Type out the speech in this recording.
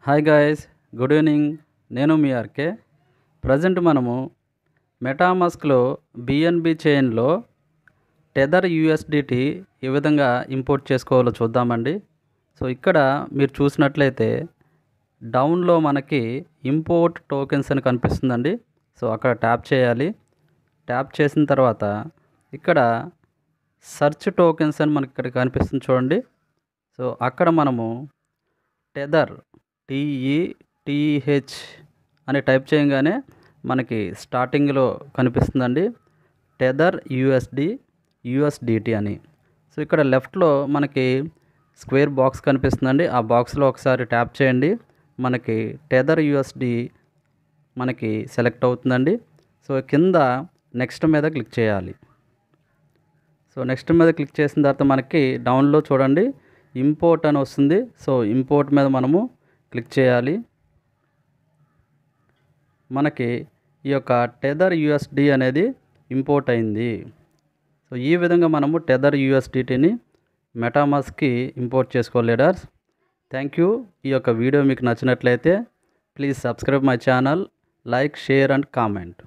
Hi guys, good evening. నేను మీ RK. Present మనము మెటామాస్క్లో BNB చైన్లో tether USDT ఏ విధంగా ఇంపోర్ట్ చేసుకోవాలో చూద్దామండి. సో ఇక్కడ మీరు చూసినట్లయితే డౌన్లో మనకి ఇంపోర్ట్ టోకెన్స్ అని కనిపిస్తుందండి. సో అక్కడ ట్యాప్ చేయాలి. ట్యాప్ చేసిన తర్వాత ఇక్కడ సెర్చ్ టోకెన్స్ అని మనకి ఇక్కడ కనిపిస్తుంది చూడండి. సో అక్కడ మనము టెదర్ TETH అని టైప్ చేయగానే మనకి స్టార్టింగ్లో కనిపిస్తుందండి టెదర్ USDT అని. సో ఇక్కడ లెఫ్ట్లో మనకి స్క్వేర్ బాక్స్ కనిపిస్తుందండి. ఆ బాక్స్లో ఒకసారి ట్యాప్ చేయండి. మనకి టెదర్ USD మనకి సెలెక్ట్ అవుతుందండి. సో కింద నెక్స్ట్ మీద క్లిక్ చేయాలి. సో నెక్స్ట్ మీద క్లిక్ చేసిన తర్వాత మనకి డౌన్లో చూడండి ఇంపోర్ట్ అని వస్తుంది. సో ఇంపోర్ట్ మీద మనము క్లిక్ చేయాలి. మనకి ఈ యొక్క టెదర్ USD అనేది ఇంపోర్ట్ అయింది. సో ఈ విధంగా మనము టెదర్ USDTని మెటామాస్క్కి ఇంపోర్ట్ చేసుకోవాలి లీడర్స్. Thank you. ఈ యొక్క వీడియో మీకు నచ్చినట్లయితే please subscribe my channel, like, share and comment.